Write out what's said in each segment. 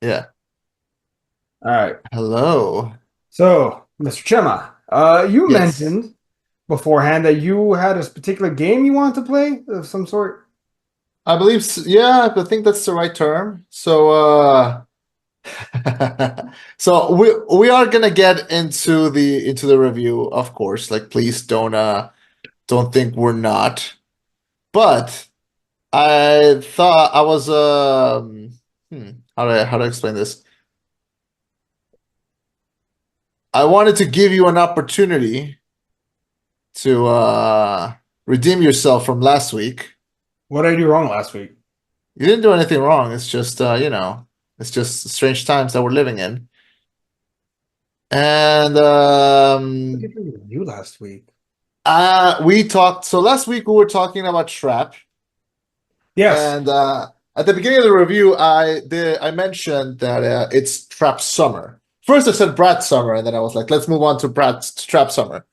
Yeah. All right. Hello. So, Mr. Chema, you Yes. mentioned beforehand that you had a particular game you want to play of some sort. I believe yeah, I think that's the right term. So we are gonna get into the review, of course. Like please don't think we're not. But I thought I was how do I explain this? I wanted to give you an opportunity to redeem yourself from last week. What did I do wrong last week? You didn't do anything wrong. It's just, it's just strange times that we're living in. And What did we do last week? we talked. So last week we were talking about Trap, Yes. and at the beginning of the review, I mentioned that it's Trap Summer. First, I said Brat Summer, and then I was like, let's move on to Trap Summer.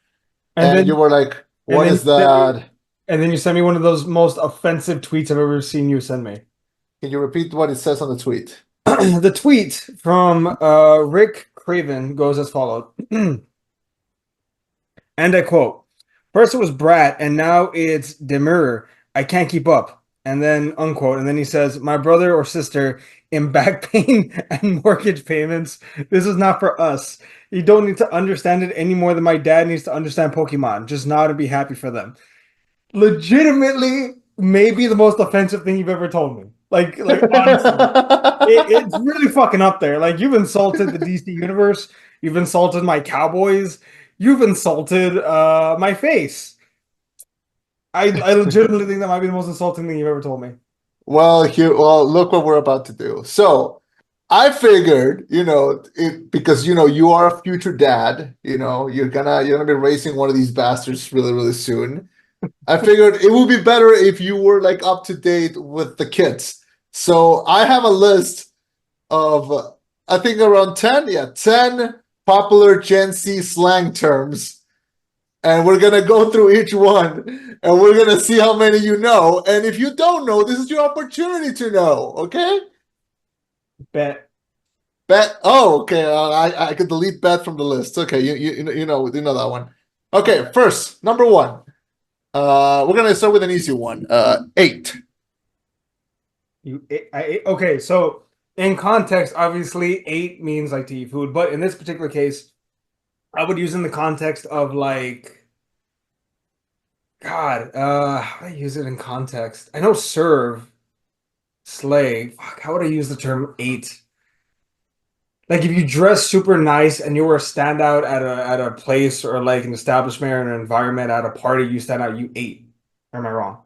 And And you then were like, and what then is you sent me that? one of those most offensive tweets I've ever seen you send me. Can you repeat what it says on the tweet? The tweet from Rick Craven goes as follows. And I quote, first it was Brat, and now it's Demure. I can't keep up. And then unquote. And then he says, my brother or sister in back pain and mortgage payments. This is not for us. You don't need to understand it any more than my dad needs to understand Pokemon. Just nod and be happy for them. Legitimately, maybe the most offensive thing you've ever told me. Like honestly. It's really fucking up there. Like you've insulted the DC universe, you've insulted my Cowboys, you've insulted my face. I legitimately think that might be the most insulting thing you've ever told me. Well, look what we're about to do. So, I figured, because you are a future dad, you're gonna be raising one of these bastards really, really soon. I figured it would be better if you were like up to date with the kids. So I have a list of I think around 10, yeah, 10 popular Gen Z slang terms, and we're gonna go through each one and we're gonna see how many you know. And if you don't know, this is your opportunity to know. Okay? Bet. Bet. Oh, okay. I could delete bet from the list. Okay, you know that one. Okay, Okay. first number one. We're gonna start with an easy one. Eight. Okay, so in context, obviously, eight means like to eat food, but in this particular case, I would use in the context of like, God, how do I use it in context? I know serve, slay. Fuck, how would I use the term eight? Like if you dress super nice and you were a standout at a place or like an establishment or an environment at a party, you stand out, you ate. Or am I wrong?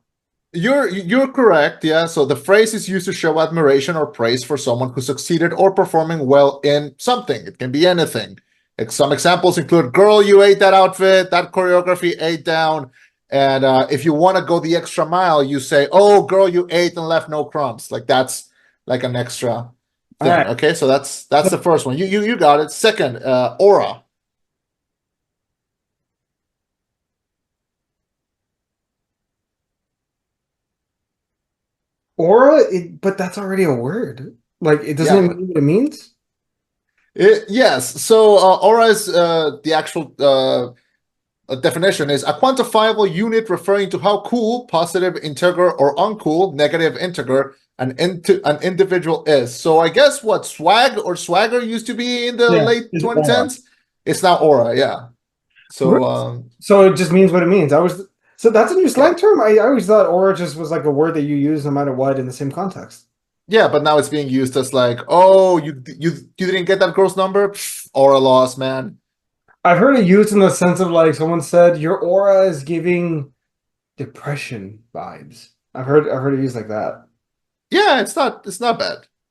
You're correct. Yeah. So the phrase is used to show admiration or praise for someone who succeeded or performing well in something. It can be anything. Some examples include "Girl, you ate that outfit. That choreography ate down." And if you want to go the extra mile, you say, "Oh, girl, you ate and left no crumbs." Like that's like an extra All thing. right. Okay, so that's the first one. You got it. Second, aura. Aura, but that's already a word. Like it doesn't Yeah, even mean what it means. yes. So aura is the actual definition is a quantifiable unit referring to how cool, positive, integer, or uncool, negative, integer, an individual is. So I guess what swag or swagger used to be in the Yeah, late is aura. 2010s, it's now aura. Yeah. So So it just means what it means. So that's a new yeah, slang term. I always thought aura just was like a word that you use no matter what in the same context. yeah. But now it's being used as like, oh, you didn't get that girl's number, pff, aura loss, man. I've heard it used in the sense of like someone said your aura is giving depression vibes. I've heard it used like that. Yeah, it's not bad. It's Is not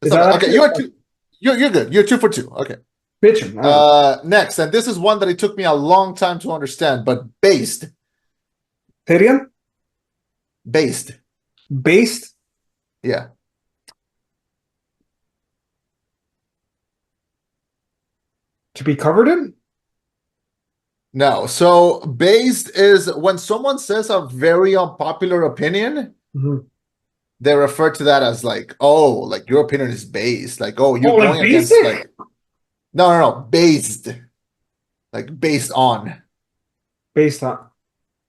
that bad. Okay, accurate? you're good. You're two for two. Okay. Bitchin'. All right. Next, and this is one that it took me a long time to understand, but Say it again. based, Based yeah. to be covered in? No, so based is when someone says a very unpopular opinion, Mhm. they refer to that as like, oh, like your opinion is based, like, oh, Oh, you're like going against basic? like, no, no, no, based, like based on, Based on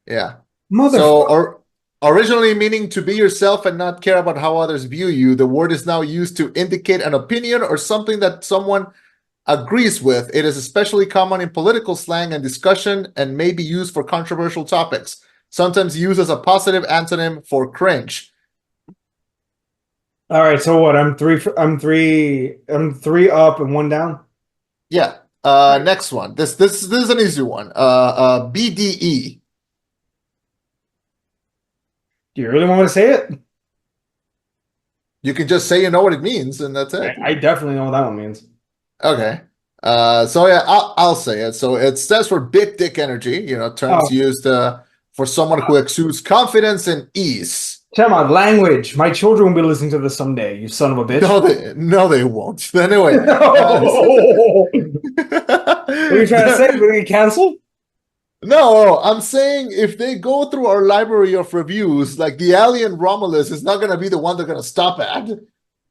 yeah. So, motherfucker. or originally meaning to be yourself and not care about how others view you, the word is now used to indicate an opinion or something that someone agrees with. It is especially common in political slang and discussion and may be used for controversial topics, sometimes used as a positive antonym for cringe. All right, so what? I'm three up and one down. Yeah. Next one. This is an easy one. BDE. Do you really want to say it? You can just say you know what it means, and that's it. I definitely know what that one means. Okay. So yeah, I'll say it. So it stands for big dick energy. You know, terms Oh, used for someone who exudes confidence and ease. tell my language. My children will be listening to this someday, you son of a bitch. No, they won't. Anyway, No. What are you trying to say? We're gonna get canceled? no, I'm saying if they go through our library of reviews, like the alien Romulus is not gonna be the one they're gonna stop at.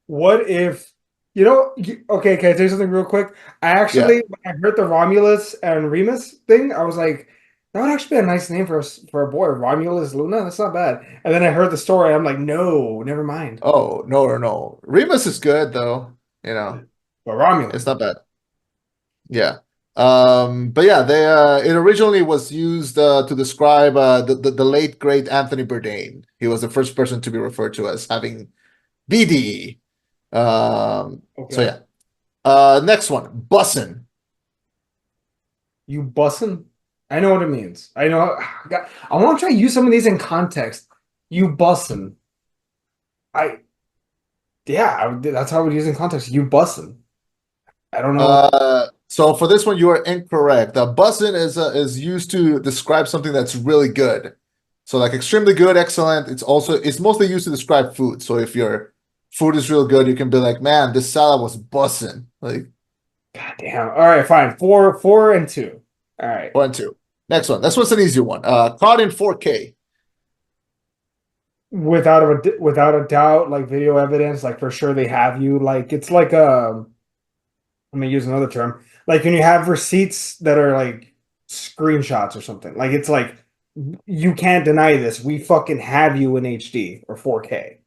What if okay, can I tell you something real quick? I Yeah. actually when I heard the Romulus and Remus thing, I was like, that would actually be a nice name for a boy, Romulus Luna. That's not bad. And then I heard the story, I'm like, no, never mind. Oh, no, or no. Remus is good though. You know, But it's Romulus. not bad. Yeah. But yeah, they it originally was used to describe the late great Anthony Bourdain. He was the first person to be referred to as having BDE. So Okay. yeah. Next one, bussin. You bussin'? I know what it means. I know. I want to try to use some of these in context. You bussin'. I yeah, that's how I would use in context. You bussin'. I don't know. So for this one, you are incorrect. Bussin is used to describe something that's really good. So like extremely good, excellent. It's mostly used to describe food. So if your food is real good, you can be like, man, this salad was bussin'. Like God damn. All right, fine. Four and two. All right. 1, 2. Next one. This one's an easy one. Caught in 4K. Without a doubt, like video evidence, like for sure they have you. Like it's like let me use another term. Like when you have receipts that are like screenshots or something. Like it's like you can't deny this. We fucking have you in HD or 4K.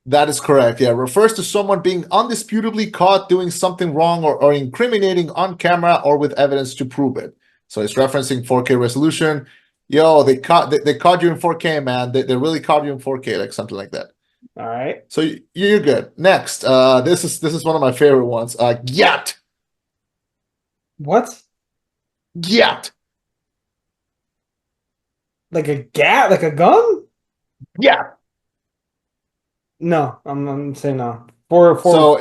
That is correct. Yeah, refers to someone being undisputably caught doing something wrong or incriminating on camera or with evidence to prove it. So it's referencing 4K resolution. Yo, they caught you in 4K, man. They really caught you in 4K, like something like that. All right. So you're good. Next, this is one of my favorite ones. Gyat. What? Gyat. Like a gat? Like a gun? Yeah. No, I'm saying no. Four. So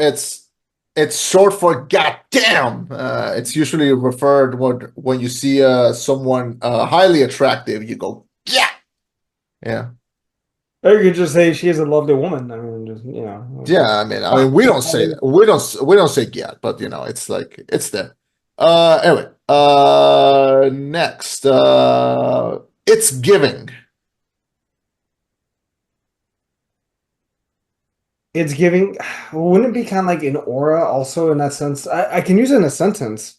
it's short for goddamn. It's usually referred when you see someone highly attractive, you go yeah, yeah, Or you could just say she is a lovely woman. I mean, just yeah. I mean, we don't say yeah, but it's like it's there. Anyway, next, it's giving. it's giving. Wouldn't it be kind of like an aura also in that sense? I can use it in a sentence.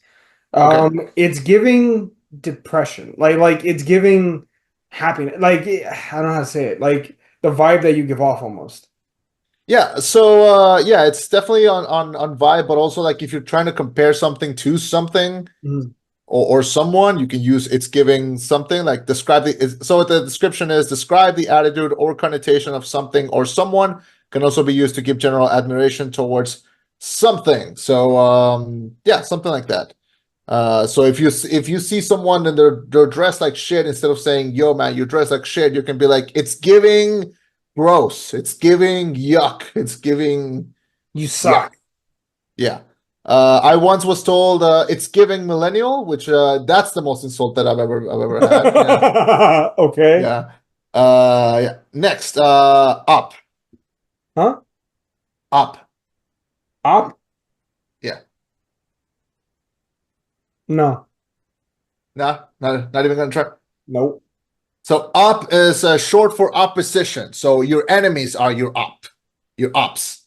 Okay. It's giving depression. Like it's giving happiness. Like I don't know how to say it. Like the vibe that you give off almost. Yeah, so yeah, it's definitely on vibe, but also like if you're trying to compare something to something, Mhm. or someone, you can use it's giving something like so the description is describe the attitude or connotation of something or someone, can also be used to give general admiration towards something. So yeah, something like that. So if you see someone and they're dressed like shit, instead of saying yo man you dress like shit, you can be like it's giving gross, it's giving yuck, it's giving You yeah, suck. yeah. I once was told it's giving millennial, which that's the most insult that I've ever had. Yeah. Okay. Yeah. Yeah. Next, up. Huh? Up. Op? Yeah. No. Nah, not even gonna try. Nope. So op is short for opposition. So your enemies are your ops.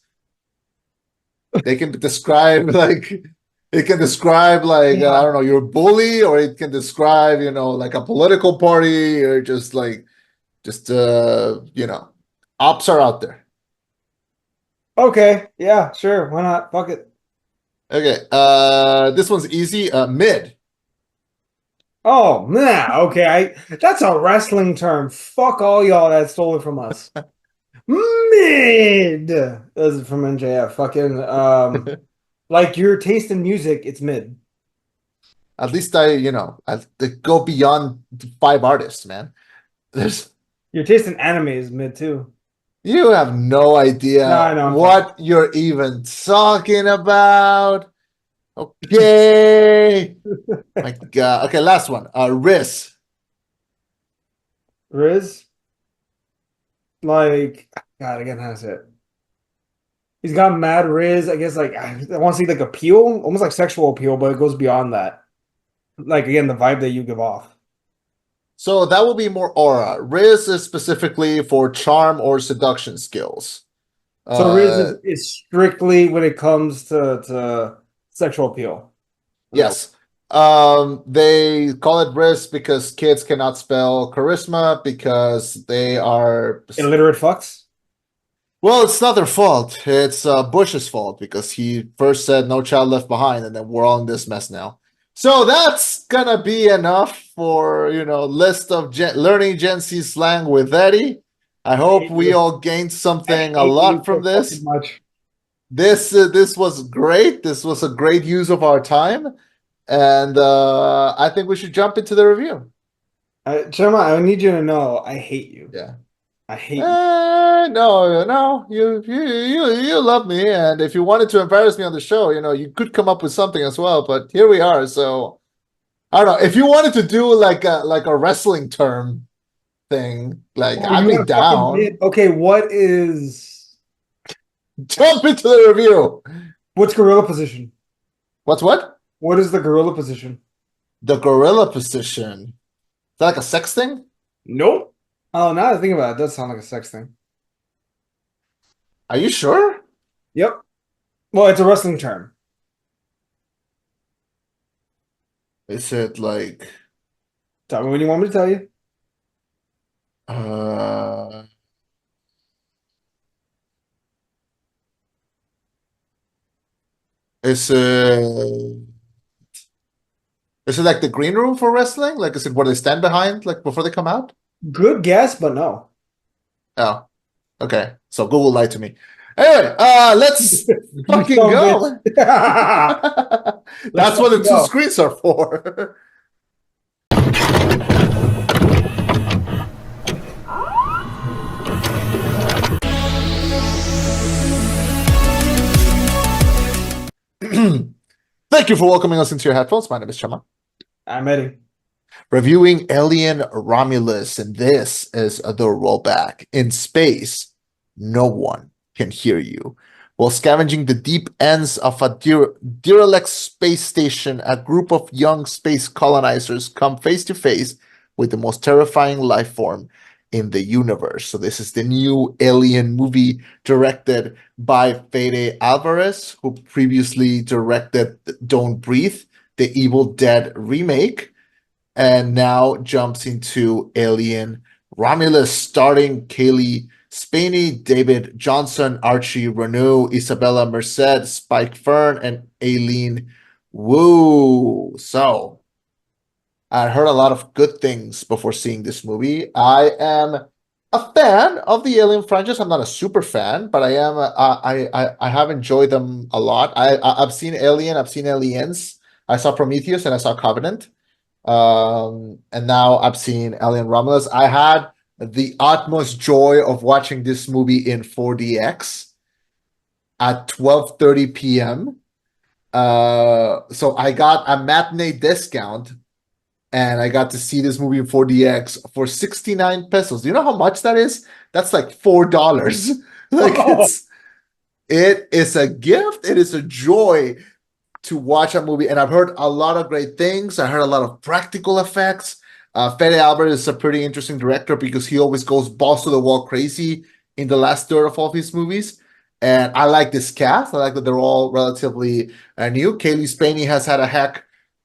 They can describe like it can describe like I Yeah. don't know your bully, or it can describe like a political party, or just ops are out there. Okay. Yeah, sure. Why not? Fuck it. Okay, this one's easy. Mid. Oh, nah. Okay. That's a wrestling term. Fuck all y'all that stole it from us. Mid. That's from NJF. Fucking like your taste in music, it's mid. At least I go beyond five artists, man. There's Your taste in anime is mid too. You have no No, idea I know, I'm fucking. what you're even talking about. Okay. My God. Okay, last one. Riz. Riz, like, God, again, how to say it? He's got mad Riz. I guess, like, I want to see like appeal, almost like sexual appeal, but it goes beyond that. Like, again, the vibe that you give off. So that will be more aura. Riz is specifically for charm or seduction skills. So Riz Uh, is strictly when it comes to sexual appeal. No, yes. They call it Riz because kids cannot spell charisma because they are. illiterate fucks. Well, it's not their fault. It's Bush's fault because he first said "No Child Left Behind," and then we're all in this mess now. So that's gonna be enough for list of learning Gen Z slang with Eddie. I I hope hate we you. all gained I something a hate you lot from so fucking this. much. This was great. This was a great use of our time, and I think we should jump into the review. Chema, I need you to know I hate you. Yeah. I hate you. No, no, you love me, and if you wanted to embarrass me on the show, you could come up with something as well. But here we are. So I don't know if you wanted to do like a wrestling term thing. Like Oh, I'd you be want to fucking down. admit? Okay, Jump into the review. what's gorilla position? What's what? What is the gorilla position? The gorilla position. Is that like a sex thing? Nope. Oh, now that I think about it, it does sound like a sex thing. Are you sure? Yep. Well, it's a wrestling term. Is it like Tell me when you want me to tell you. uh? Is it? Is it like the green room for wrestling? Like, is it where they stand behind, like before they come out? Good guess, but no. Oh, okay. So Google lied to me. Anyway, let's You fucking son of a go. bitch. Let's That's what the fucking two go. screens are for. Thank you for welcoming us into your headphones. My name is Chama. I'm Eddie. Reviewing Alien Romulus, and this is the rollback. In space, no one can hear you. While scavenging the deep ends of a derelict space station, a group of young space colonizers come face to face with the most terrifying life form in the universe. So this is the new Alien movie directed by Fede Alvarez, who previously directed Don't Breathe, the Evil Dead remake, and now jumps into Alien Romulus, starring Kaylee Spaney, David Johnson, Archie Renault, Isabella Merced, Spike Fern, and Aileen Wu. So I heard a lot of good things before seeing this movie. I am a fan of the Alien franchise. I'm not a super fan, but I am. I have enjoyed them a lot. I've seen Alien. I've seen Aliens. I saw Prometheus and I saw Covenant. And now I've seen Alien Romulus. I had the utmost joy of watching this movie in 4DX at 12:30 p.m. So I got a matinee discount and I got to see this movie in 4DX for 69 pesos. Do you know how much that is? That's like $4. Like it is a gift. It is a joy to watch a movie, and I've heard a lot of great things. I heard a lot of practical effects. Fede Alvarez is a pretty interesting director because he always goes balls to the wall crazy in the last third of all of his movies. And I like this cast. I like that they're all relatively new. Kaylee Spaney has had a heck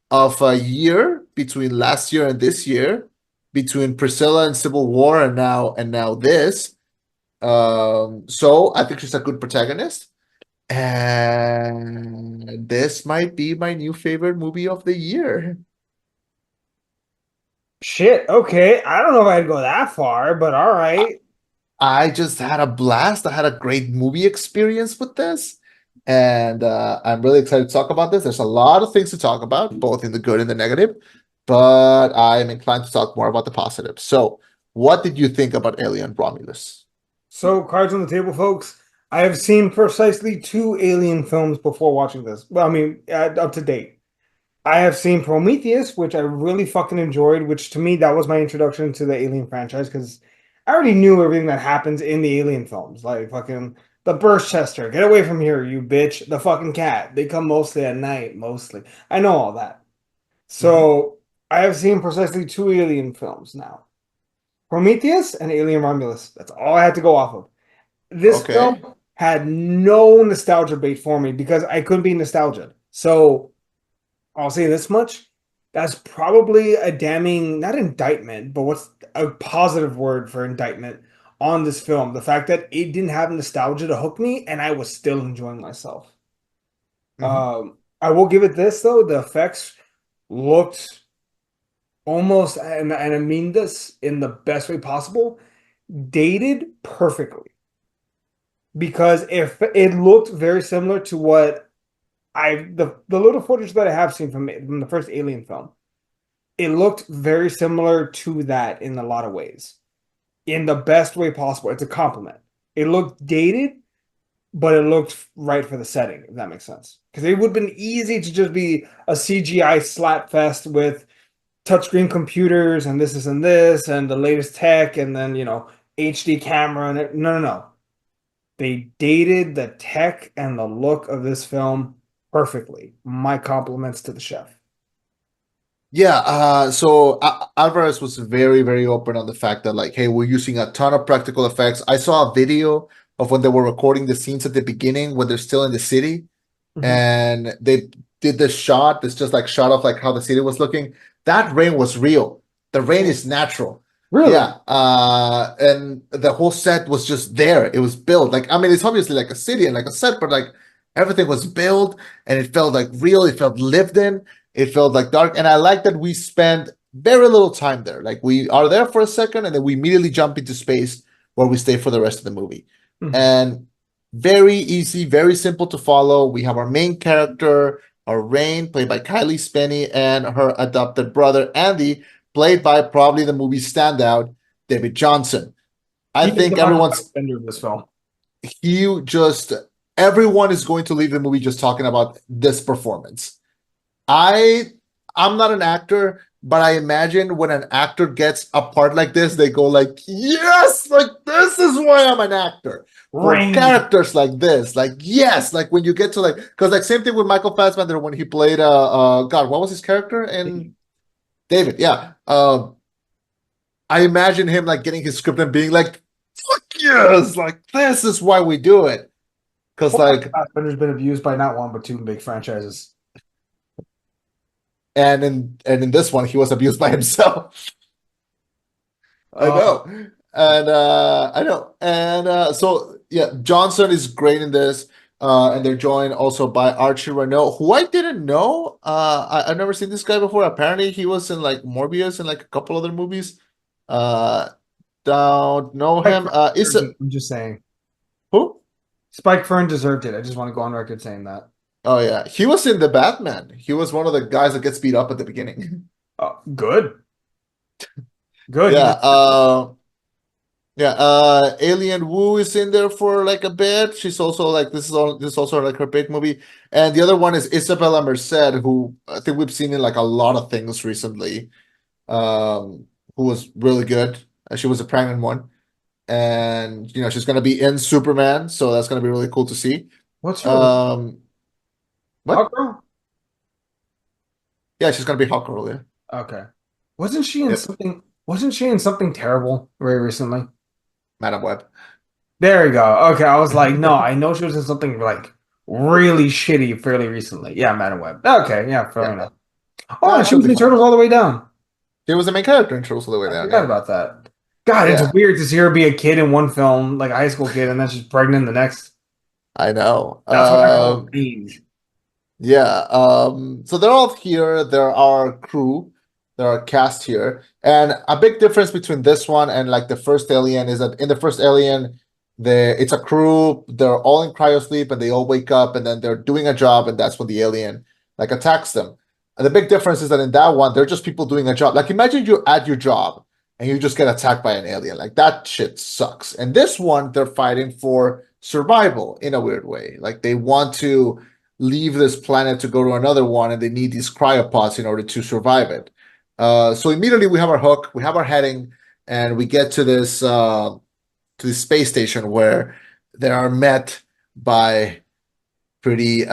of a year between last year and this year, between Priscilla and Civil War, and now this. So I think she's a good protagonist. And this might be my new favorite movie of the year. Shit. Okay. I don't know if I'd go that far, but all right. I just had a blast. I had a great movie experience with this. And I'm really excited to talk about this. There's a lot of things to talk about, both in the good and the negative, but I'm inclined to talk more about the positive. So, what did you think about Alien Romulus? So, cards on the table, folks. I have seen precisely two Alien films before watching this. Well, I mean, up to date. I have seen Prometheus, which I really fucking enjoyed, which to me, that was my introduction to the Alien franchise because I already knew everything that happens in the Alien films. Like fucking the burst chester, get away from here, you bitch. The fucking cat, they come mostly at night, mostly. I know all that. Mhm. So I have seen precisely two Alien films now. Prometheus and Alien Romulus. That's all I had to go off of. This Okay. film had no nostalgia bait for me because I couldn't be nostalgic. So I'll say this much. That's probably a damning, not indictment, but what's a positive word for indictment on this film. The fact that it didn't have nostalgia to hook me and I was still enjoying myself. Mhm. I will give it this though. The effects looked almost, and I mean this in the best way possible, dated perfectly. Because if it looked very similar to what the little footage that I have seen from the first Alien film, it looked very similar to that in a lot of ways, in the best way possible. It's a compliment. It looked dated, but it looked right for the setting, if that makes sense. Because it would have been easy to just be a CGI slap fest with touchscreen computers and this and the latest tech and then, HD camera and it. No, no, no. They dated the tech and the look of this film perfectly. My compliments to the chef. Yeah, so Alvarez was very, very open on the fact that, like, hey, we're using a ton of practical effects. I saw a video of when they were recording the scenes at the beginning when they're still in the city, Mhm. and they did this shot. It's just like shot of like how the city was looking. That rain was real. The rain is natural. Really? Yeah, and the whole set was just there. It was built. Like, I mean, it's obviously like a city and like a set, but like everything was built and it felt like real. It felt lived in. It felt like dark, and I like that we spent very little time there. Like we are there for a second, and then we immediately jump into space where we stay for the rest of the movie. Mhm. And very easy, very simple to follow. We have our main character, our Rain, played by Kylie Spenny, and her adopted brother Andy, played by probably the movie's standout, David Johnson. I He is the think Michael everyone's Fassbender of this film. he just everyone is going to leave the movie just talking about this performance. I I'm not an actor, but I imagine when an actor gets a part like this, they go like, "Yes, like this is why I'm an actor." For Rain. characters like this, like yes, like when you get to like, because like same thing with Michael Fassbender when he played God, what was his character in David? Yeah, I imagine him like getting his script and being like, "Fuck yes, like this is why we do it." Because Poor Michael like, Fassbender's been abused by not one but two big franchises. and in this one, he was abused by himself. I Uh, know. And I know. And so yeah, Johnson is great in this. And they're joined also by Archie Renault, who I didn't know. I've never seen this guy before. Apparently, he was in like Morbius and like a couple other movies. Uh, don't know Spike him. Fern Is deserved it it. I'm just saying. who? Spike Fern deserved it. I just want to go on record saying that. Oh yeah, he was in the Batman. He was one of the guys that gets beat up at the beginning. Good. Good. He Yeah. just Yeah, Alien Wu is in there for like a bit. She's also like this is also like her big movie. And the other one is Isabella Merced, who I think we've seen in like a lot of things recently. Um, who was really good. She was a pregnant one. And she's gonna be in Superman, so that's gonna be really cool to see. what's her role? Um, what? Hawk Girl? Yeah, she's gonna be Hawkgirl, yeah. Okay. Wasn't she in Yep, something? Wasn't she in something terrible very recently? Madam Web. There we go. Okay, I was like, no, I know she was in something like really shitty fairly recently. Yeah, Madam Web. Okay, yeah, fair Yeah, enough. Oh, yeah, and she she'll was be in fine. Turtles All the Way Down. She was the main character in Trolls all the way I down. forgot Yeah, about that. God, it's yeah, weird to see her be a kid in one film, like a high school kid, and then she's pregnant in the next. I know. That's what I call a range. Yeah, so they're all here. There are crew, there are cast here, and a big difference between this one and like the first Alien is that in the first Alien, it's a crew. They're all in cryosleep and they all wake up and then they're doing a job and that's when the alien like attacks them. And the big difference is that in that one, they're just people doing a job. Like imagine you're at your job and you just get attacked by an alien. Like that shit sucks. And this one, they're fighting for survival in a weird way. Like they want to leave this planet to go to another one and they need these cryopods in order to survive it. So immediately we have our hook, we have our heading, and we get to the space station where they are met by pretty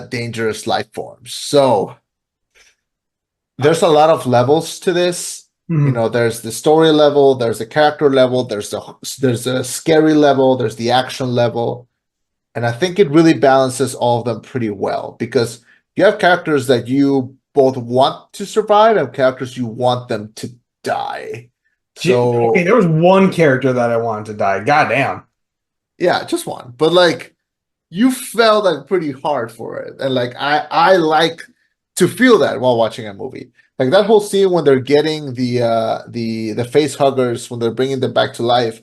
dangerous life forms. So there's a lot of levels to this. You Mhm. know, there's the story level, there's the character level, there's a scary level, there's the action level. And I think it really balances all of them pretty well because you have characters that you both want to survive and characters you want them to die. Okay, So there was one character that I wanted to die. Goddamn. yeah, just one. But like you felt like pretty hard for it. And like I like to feel that while watching a movie. Like that whole scene when they're getting the face huggers when they're bringing them back to life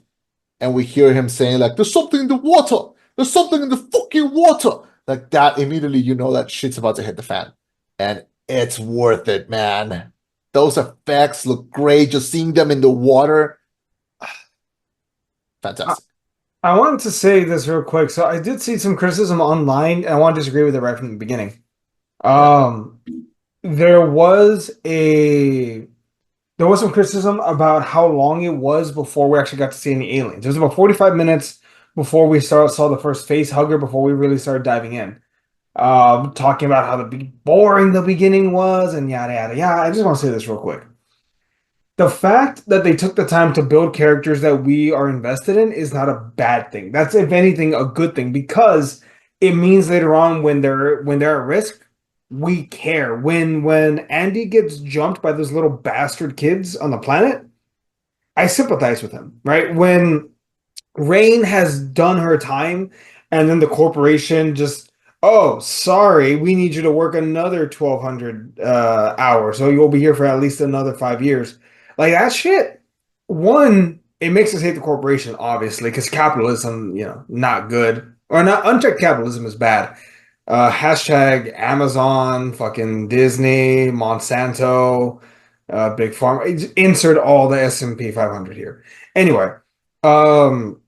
and we hear him saying like there's something in the water, there's something in the fucking water, like that immediately you know that shit's about to hit the fan, and it's worth it, man. Those effects look great, just seeing them in the water. I, Fantastic. I wanted to say this real quick. So I did see some criticism online, and I want to disagree with it right from the beginning. Yeah, Um, there was a there was some criticism about how long it was before we actually got to see any aliens. It was about 45 minutes before we saw the first face hugger before we really started diving in. Talking about how boring the beginning was and yada yada yada. I just want to say this real quick. The fact that they took the time to build characters that we are invested in is not a bad thing. That's, if anything, a good thing because it means later on when they're at risk, we care. When Andy gets jumped by those little bastard kids on the planet, I sympathize with him, right? When Rain has done her time, and then the corporation just, oh, sorry, we need you to work another 1,200 hours, so you'll be here for at least another 5 years. Like that shit. One, it makes us hate the corporation, obviously, because capitalism, not good. Or not, unchecked capitalism is bad. Hashtag Amazon, fucking Disney, Monsanto, Big Pharma. Insert all the S&P 500 here. Anyway, um,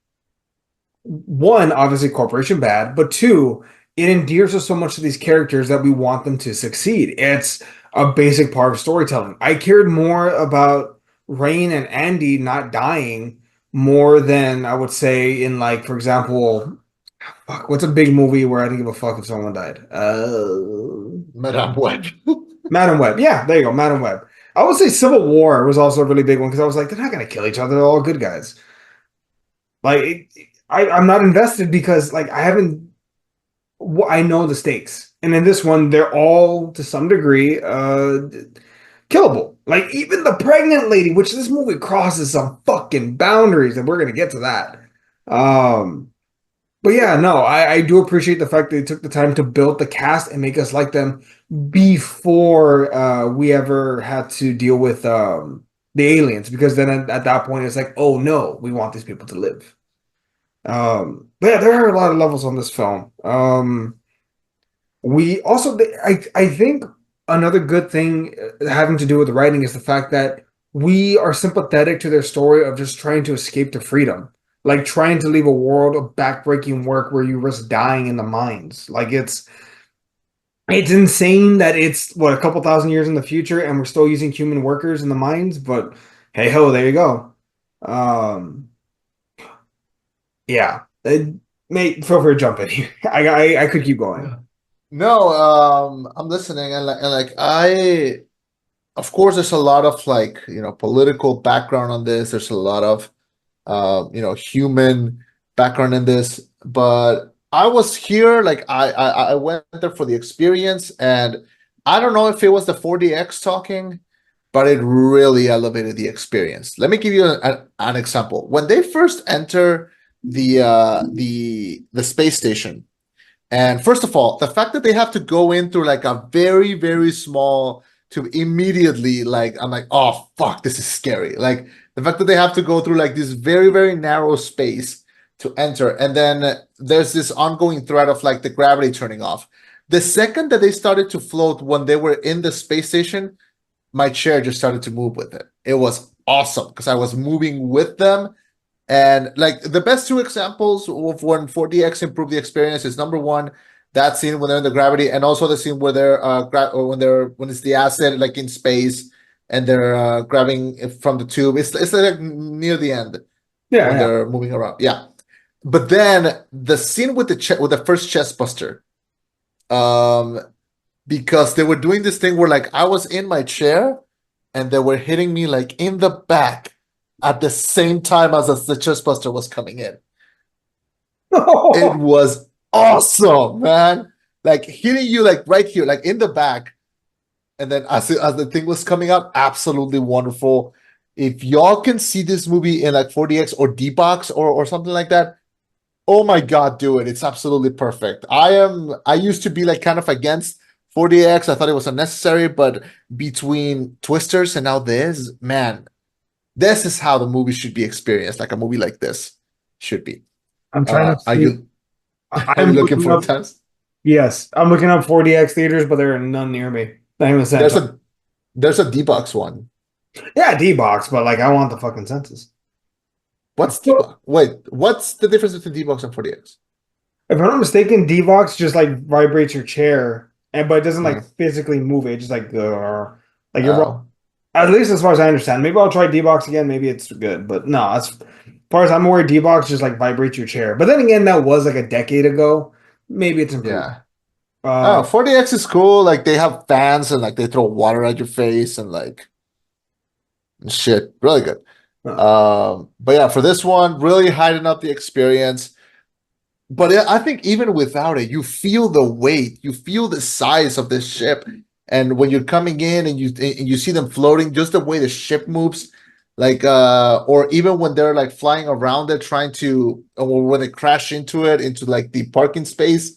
one, obviously corporation bad, but two, it endears us so much to these characters that we want them to succeed. It's a basic part of storytelling. I cared more about Rain and Andy not dying more than I would say in, like, for example, fuck, what's a big movie where I didn't give a fuck if someone died? Madame Web. Madam Web. Yeah, there you go, Madam Web. I would say Civil War was also a really big one because I was like, they're not gonna kill each other, they're all good guys. Like, I'm not invested because like I haven't. I know the stakes, and in this one, they're all to some degree killable. Like even the pregnant lady, which this movie crosses some fucking boundaries, and we're gonna get to that. Um, but yeah, no, I do appreciate the fact that they took the time to build the cast and make us like them before we ever had to deal with the aliens, because then at that point it's like, oh no, we want these people to live. But yeah, there are a lot of levels on this film. We also, I think another good thing having to do with the writing is the fact that we are sympathetic to their story of just trying to escape to freedom, like trying to leave a world of backbreaking work where you risk dying in the mines. Like it's insane that it's what, a couple thousand years in the future and we're still using human workers in the mines, but hey ho, there you go. Um, yeah. Mate, feel free to jump in here. I could keep going. No, I'm listening and like of course, there's a lot of like, political background on this. There's a lot of human background in this. But I was here, like I went there for the experience, and I don't know if it was the 4DX talking, but it really elevated the experience. Let me give you an example. When they first enter the space station, and first of all, the fact that they have to go in through like a very, very small to immediately like I'm like, oh fuck, this is scary. Like the fact that they have to go through like this very, very narrow space to enter, and then there's this ongoing threat of like the gravity turning off. The second that they started to float when they were in the space station, my chair just started to move with it. It was awesome because I was moving with them. And like the best two examples of when 4DX improved the experience is number one, that scene when they're in the gravity, and also the scene where they're or when it's the acid like in space and they're grabbing it from the tube. It's like near the end Yeah, when yeah. they're moving around. Yeah. But then the scene with with the first chest buster, um, because they were doing this thing where like I was in my chair and they were hitting me like in the back at the same time as the chest buster was coming in. It was awesome, man. Like hitting you like right here, like in the back, and then as the thing was coming out, absolutely wonderful. If y'all can see this movie in like 4DX or D-Box or something like that, oh my god, do it. It's absolutely perfect. I used to be like kind of against 4DX. I thought it was unnecessary, but between Twisters and now this, man, this is how the movie should be experienced. Like a movie like this should be. I'm trying to Are see. you are you I'm looking looking for up. times? Yes, I'm looking up 4DX theaters, but there are none near me. Not even There's Santa. a D-Box one. Yeah, D box, but like I want the fucking census. What's D-Box? Wait, what's the difference between D-Box and 4DX? If I'm not mistaken, D box just like vibrates your chair, and but it doesn't like Hmm. physically move it. It just like you're wrong. Oh, At least as far as I understand. Maybe I'll try D box again. Maybe it's good, but no. As far as I'm aware, D box just like vibrates your chair. But then again, that was like a decade ago. Maybe it's improved. yeah. Oh, Uh, 4DX is cool. Like they have fans and like they throw water at your face and like shit. Really good. uh, But yeah, for this one, really hiding up the experience. But I think even without it, you feel the weight, you feel the size of this ship. And when you're coming in and you see them floating, just the way the ship moves, like or even when they're like flying around it, trying to or when they crash into it, into like the parking space,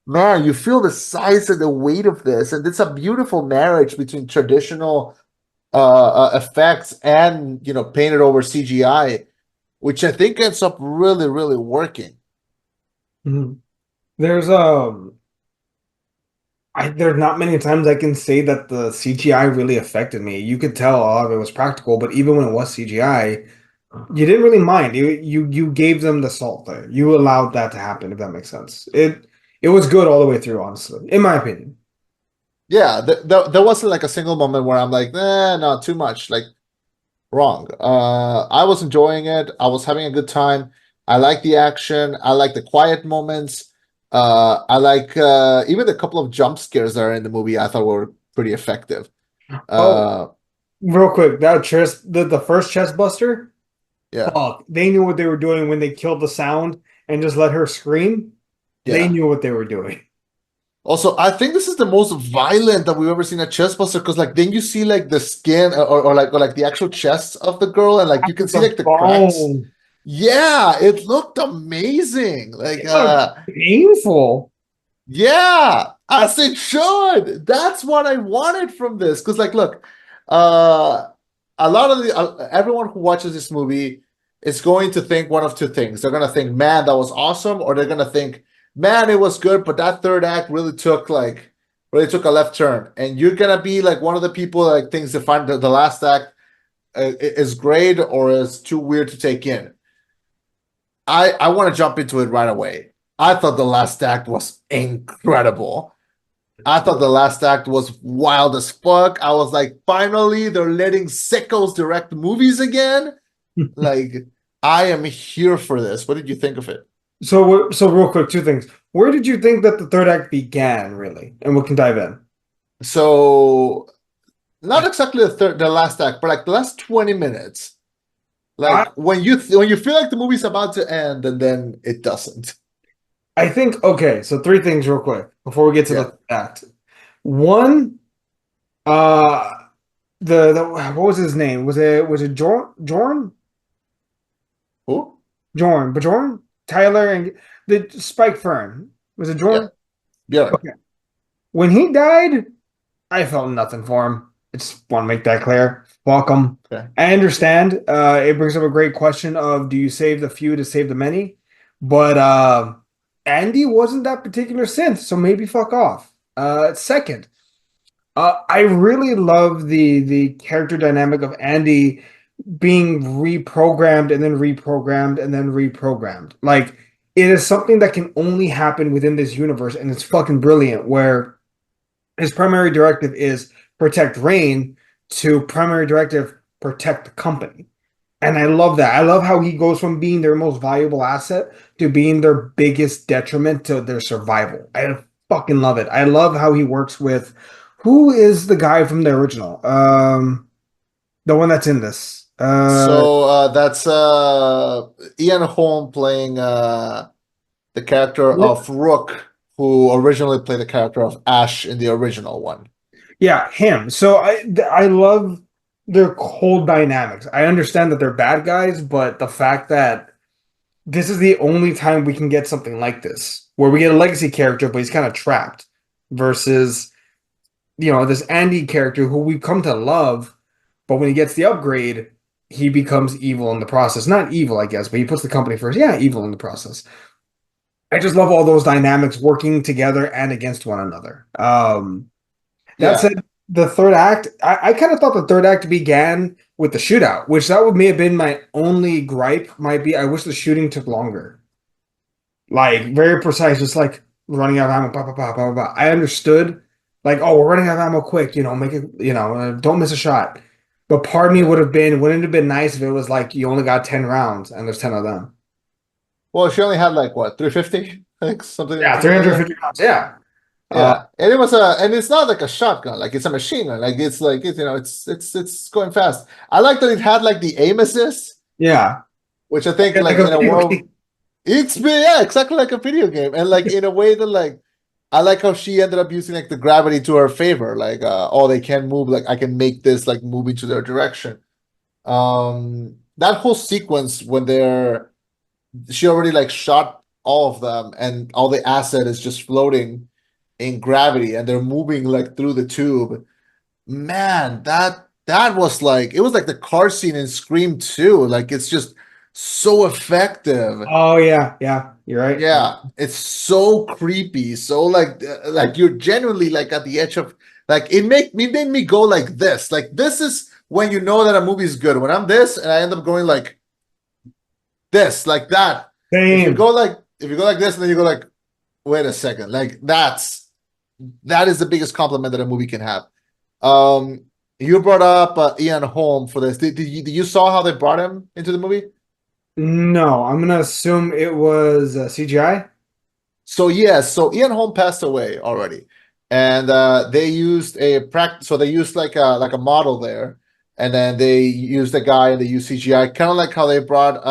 man, you feel the size and the weight of this. And it's a beautiful marriage between traditional effects and painted over CGI, which I think ends up really, really working. mhm. There's there's not many times I can say that the CGI really affected me. You could tell a lot of it was practical, but even when it was CGI, you didn't really mind. You gave them the salt there. You allowed that to happen, if that makes sense. It was good all the way through, honestly, in my opinion. Yeah, there wasn't like a single moment where I'm like, no, too much. Like wrong. I was enjoying it. I was having a good time. I like the action. I like the quiet moments. I like even the couple of jump scares that are in the movie. I thought were pretty effective. Oh, Uh, real quick, that chest, the first chest buster, yeah, fuck, they knew what they were doing when they killed the sound and just let her scream. They yeah. knew what they were doing. Also, I think this is the most violent that we've ever seen a chest buster because, like, then you see like the skin or like the actual chest of the girl, and like you can see The like the cracks. bone. Yeah, it looked amazing. Like, It looked painful. yeah, as it should. That's what I wanted from this. Because, like, look, uh, a lot of the everyone who watches this movie is going to think one of two things. They're gonna think, "Man, that was awesome," or they're gonna think, "Man, it was good," but that third act really took a left turn. And you're gonna be like one of the people that like, thinks to find the last act is great or is too weird to take in. I want to jump into it right away. I thought the last act was incredible. I thought the last act was wild as fuck. I was like, finally, they're letting sickos direct movies again. Like, I am here for this. What did you think of it? So real quick, two things. Where did you think that the third act began, really? And we can dive in. So not exactly the last act, but like the last 20 minutes. I Like when you feel like the movie's about to end and then it doesn't. I think okay, so three things real quick before we get to Yeah. the act. One, uh the what was his name? Was it Jorn? Who? Bjorn? Tyler and the Spike Fern. Was it Yeah. Jorn? Bjorn. Okay. When he died, I felt nothing for him. I just want to make that clear. Fuck him. Okay. I understand. It brings up a great question of do you save the few to save the many? But Andy wasn't that particular synth, so maybe fuck off. Second, I really love the character dynamic of Andy being reprogrammed and then reprogrammed and then reprogrammed. Like it is something that can only happen within this universe, and it's fucking brilliant. Where his primary directive is protect Rain to primary directive protect the company. And I love that. I love how he goes from being their most valuable asset to being their biggest detriment to their survival. I fucking love it. I love how he works with who is the guy from the original? The one that's in this. So that's Ian Holm playing the character of Rook, who originally played the character of Ash in the original one. Yeah, him. So I love their whole dynamics. I understand that they're bad guys, but the fact that this is the only time we can get something like this, where we get a legacy character, but he's kind of trapped, versus this Andy character who we come to love, but when he gets the upgrade, he becomes evil in the process. Not evil, I guess, but he puts the company first. Yeah, evil in the process. I just love all those dynamics working together and against one another. That Yeah. said, the third act, I kind of thought the third act began with the shootout, which that would may have been my only gripe. Might be I wish the shooting took longer. Like very precise, just like running out of ammo. Bah, bah, bah, bah, bah. I understood, like, oh, we're running out of ammo quick. Make it. Don't miss a shot. But part of me Yeah. wouldn't it have been nice if it was like you only got 10 rounds and there's 10 of them. Well, she only had like what, 350? Like Yeah, something like that. 350 rounds. Yeah. Uh, Yeah. And it's not like a shotgun, like it's a machine gun. Like it's like it's going fast. I like that it had like the aim assist, yeah. which I think Like like a in a video game. world it's yeah, exactly like a video game. And like in a way that like I like how she ended up using like the gravity to her favor. Like oh they can move, like I can make this like move into their direction. That whole sequence when she already like shot all of them and all the asset is just floating in gravity and they're moving like through the tube. Man, that was like it was like the car scene in Scream 2. Like it's just so effective. Oh yeah, yeah. You're right. Yeah, it's so creepy. So like you're genuinely like at the edge of like it made me go like this. Like this is when you know that a movie is good. When I'm this and I end up going like this, like that. Same. If you go like this and then you go like, wait a second, like that is the biggest compliment that a movie can have. Um, you brought up Ian Holm for this. Did you saw how they brought him into the movie? No, I'm gonna assume it was CGI. So yes, so Ian Holm passed away already, and they used a practice. So they used like a model there, and then they used a guy and they used CGI, kind of like how they brought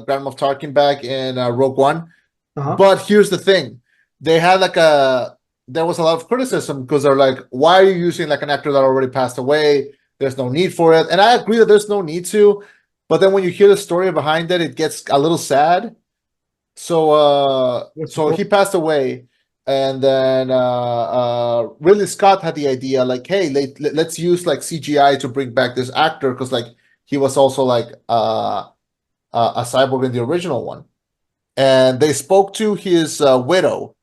Grand Moff Tarkin back in Rogue One. Uh-huh. But here's the thing: they had like a there was a lot of criticism because they're like, why are you using like an actor that already passed away? There's no need for it, and I agree that there's no need to. But then when you hear the story behind it, it gets a little sad. What's the So story? he passed away, and then Ridley Scott had the idea like, hey, let's use like CGI to bring back this actor because like he was also like a cyborg in the original one, and they spoke to his widow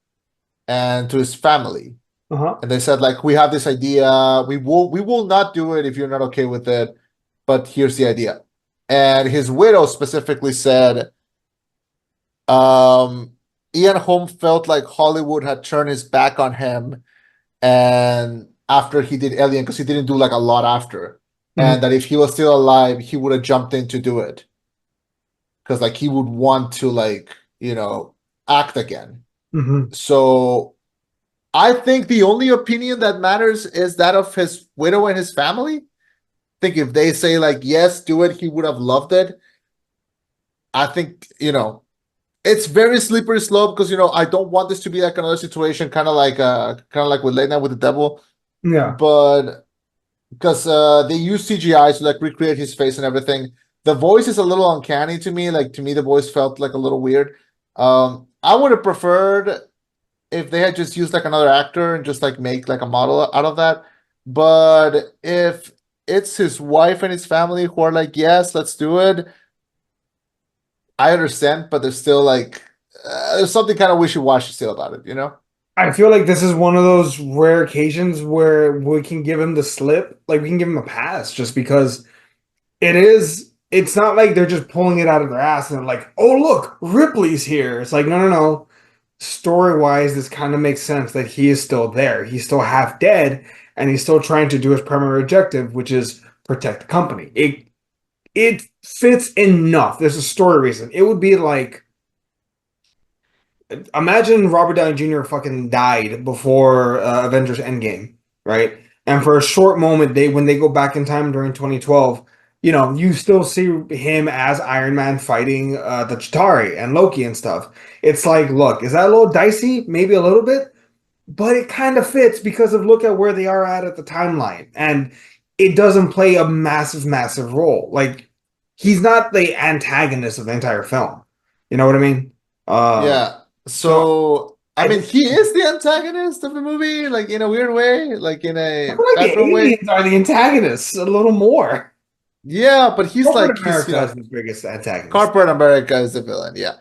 and to his family, Uh-huh. and they said like, we have this idea, we will not do it if you're not okay with it, but here's the idea, and his widow specifically said Ian Holm felt like Hollywood had turned his back on him, and after he did Alien, because he didn't do like a lot after, Hmm. and that if he was still alive, he would have jumped in to do it because like he would want to like act again. Hmm. So I think the only opinion that matters is that of his widow and his family. I think if they say like yes, do it, he would have loved it. I think it's very slippery slope because I don't want this to be like another situation, kind of like with Late Night with the Devil, Yeah. but because they use CGI to like recreate his face and everything. The voice is a little uncanny to me. Like to me, the voice felt like a little weird. I would have preferred if they had just used like another actor and just like make like a model out of that. But if it's his wife and his family who are like, yes, let's do it, I understand, but there's still like there's something kind of wishy-washy still about it, you know? I feel like this is one of those rare occasions where we can give him the slip, like we can give him a pass just because it's not like they're just pulling it out of their ass and like, oh look, Ripley's here. It's like, no, no, no. Story-wise, this kind of makes sense that he is still there. He's still half dead, and he's still trying to do his primary objective, which is protect the company. It fits enough. There's a story reason. It would be like imagine Robert Downey Jr. fucking died before Avengers Endgame, right? And for a short moment, when they go back in time during 2012, you still see him as Iron Man fighting the Chitauri and Loki and stuff. It's like, look, is that a little dicey? Maybe a little bit, but it kind of fits because of look at where they are at the timeline, and it doesn't play a massive, massive role. Like he's not the antagonist of the entire film. You know what I mean? Um, Yeah. so So I I mean, think he is the antagonist of the movie, like in a weird way, like in I a feel like the background way. aliens are the antagonists a little more. Yeah, but he's Corporate like he's America is the biggest antagonist. Corporate America is the villain. Yeah.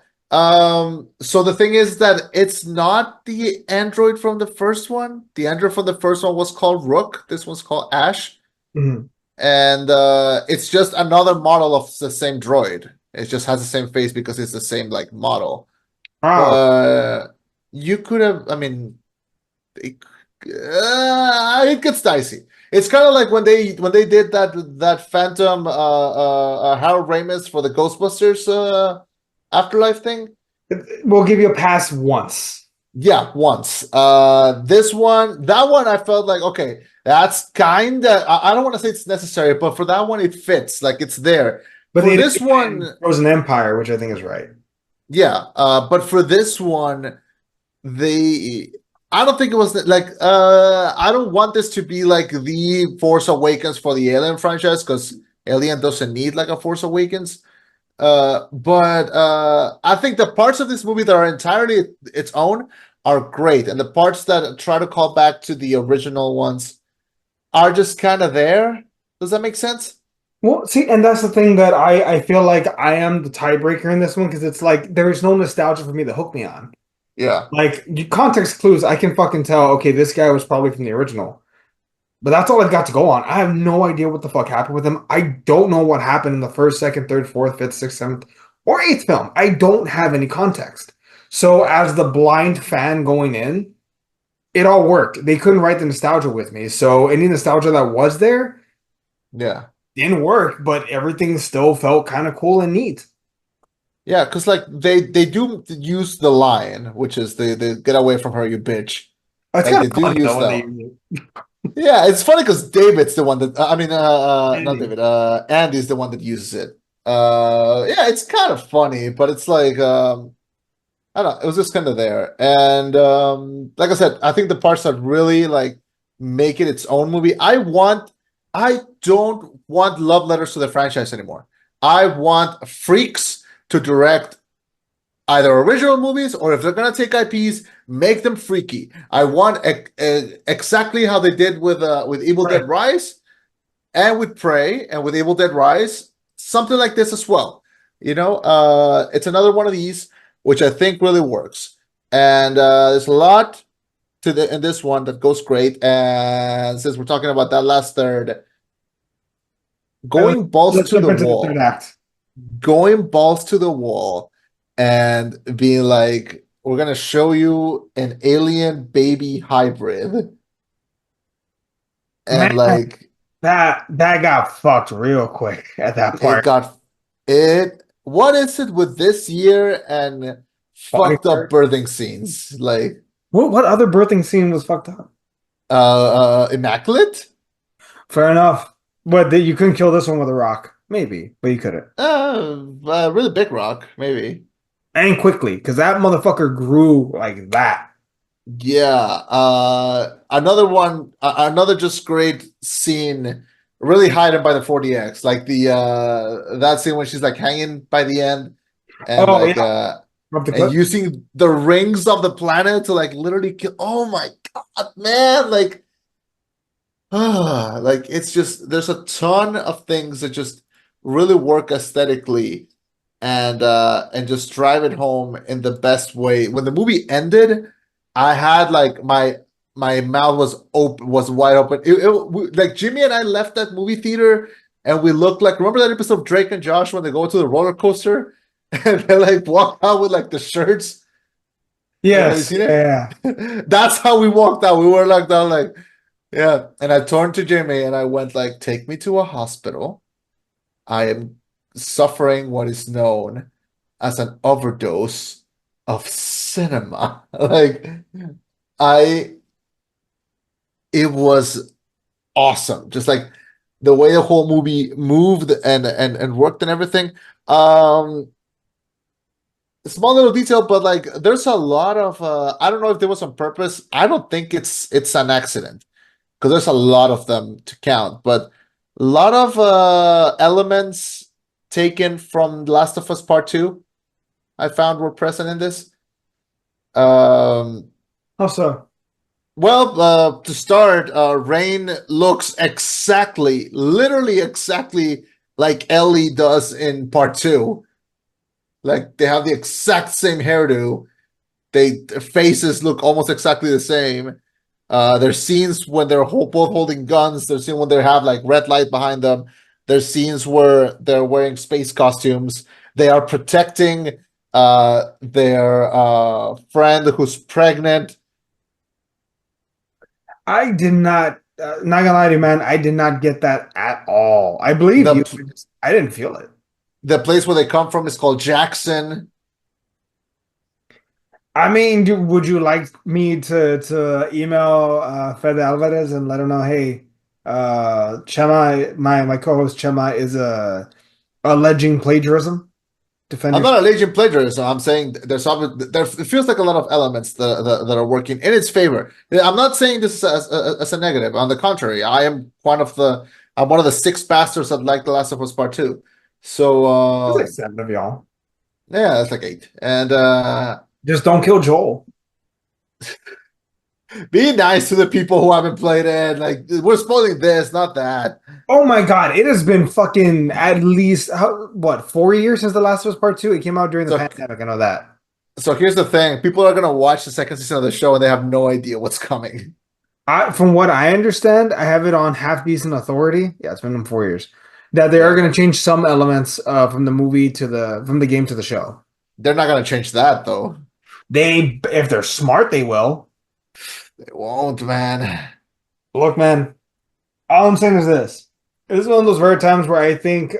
So the thing is that it's not the android from the first one. The android from the first one was called Rook. This one's called Ash, Mhm. and it's just another model of the same droid. It just has the same face because it's the same like model. Oh, But you could have. I mean, it, it gets dicey. It's kind of like when they did that Phantom Harold Ramis for the Ghostbusters Afterlife thing. we'll give you a pass once. Yeah, once. This one, that one, I felt like okay, that's kind of. I don't want to say it's necessary, but for that one, it fits. Like it's there. But For they this did one, Frozen Empire, which I think is right. yeah. But for this one, they I don't think it was like I don't want this to be like the Force Awakens for the Alien franchise because Alien doesn't need like a Force Awakens. But I think the parts of this movie that are entirely its own are great, and the parts that try to call back to the original ones are just kind of there. Does that make sense? Well, see, and that's the thing that I feel like I am the tiebreaker in this one because it's like there's no nostalgia for me to hook me on. Yeah, Like context clues, I can fucking tell. Okay, this guy was probably from the original. But that's all I've got to go on. I have no idea what the fuck happened with him. I don't know what happened in the first, second, third, fourth, fifth, sixth, seventh, or eighth film. I don't have any context. So as the blind fan going in, it all worked. They couldn't write the nostalgia with me. So any nostalgia that was there yeah. didn't work, but everything still felt kind of cool and neat. Yeah, because like they do use the line, which is the get away from her, you bitch. It's Like kind they of do funny use though when that they one. use Yeah, it's funny because David's the one that I mean, not it. David. Andy's the one that uses it. Yeah, it's kind of funny, but it's like I don't know. It was just kind of there, and like I said, I think the parts that really like make it its own movie. I don't want love letters to the franchise anymore. I want freaks to direct either original movies or if they're gonna take IPs, make them freaky. I want exactly how they did with Evil Right. Dead Rise and with Prey and with Evil Dead Rise, something like this as well. It's another one of these which I think really works, and there's a lot in this one that goes great. And since we're talking about that last third, And going balls let's to jump the into the third wall act. going balls to the wall and being like, we're gonna show you an alien baby hybrid, Man, and like that got fucked real quick at that it part. got it. What is it with this year and Body fucked up part. birthing scenes? Like, What other birthing scene was fucked up? Immaculate. Fair enough. But you couldn't kill this one with a rock. Maybe, but you couldn't. Really big rock, maybe. And quickly, because that motherfucker grew like that. Yeah. Another one, another just great scene, really hiding by the 40X, like the that scene when she's like hanging by the end and Oh like yeah, up the and cliff. using the rings of the planet to like literally kill. Oh my God, man! Like, like it's just there's a ton of things that just really work aesthetically and just drive it home in the best way. When the movie ended, I had like my mouth was open, was wide open. Like Jimmy and I left that movie theater and we looked like, remember that episode of Drake and Josh when they go to the roller coaster and they like walk out with like the shirts? Have you Yes, seen it? yeah. That's how we walked out. We were like down like, yeah. And I turned to Jimmy and I went like, take me to a hospital. I am suffering what is known as an overdose of cinema. Like I it was awesome. Just like the way the whole movie moved and worked and everything. Um Small little detail, but like there's a lot of I don't know if there was on purpose. I don't think it's an accident because there's a lot of them to count, but a lot of elements taken from Last of Us Part 2 I found were present in this. Um, Also, to start, Rain looks exactly, literally exactly like Ellie does in Part 2. Like they have the exact same hairdo. Their faces look almost exactly the same. There's scenes when they're both holding guns. There's scenes when they have like red light behind them. There's scenes where they're wearing space costumes. They are protecting their friend who's pregnant. I did not. Not gonna lie to you, man. I did not get that at all. I believe you. The I didn't feel it. the place where they come from is called Jackson. I mean, would you like me to email Fede Alvarez and let him know, hey, Chema, my co-host Chema is alleging plagiarism. Defend I'm your. not alleging plagiarism. I'm saying there it feels like a lot of elements that are working in its favor. I'm not saying this as a negative. On the contrary, I'm one of the six bastards that like The Last of Us Part 2. So It's like seven of y'all. yeah, that's like eight. And Just don't kill Joel. be nice to the people who haven't played it. Like we're spoiling this, not that. Oh my God, it has been fucking at least what 4 years since The Last of Us Part Two. It came out during the So pandemic. I know that. so here's the thing: people are gonna watch the second season of the show and they have no idea what's coming. From what I understand, I have it on half decent authority. Yeah, it's been in 4 years. That they are Yeah, going to change some elements from the movie to the game to the show. they're not gonna change that though. If they're smart, they will. They won't, man. Look, man, all I'm saying is this. This is one of those rare times where I think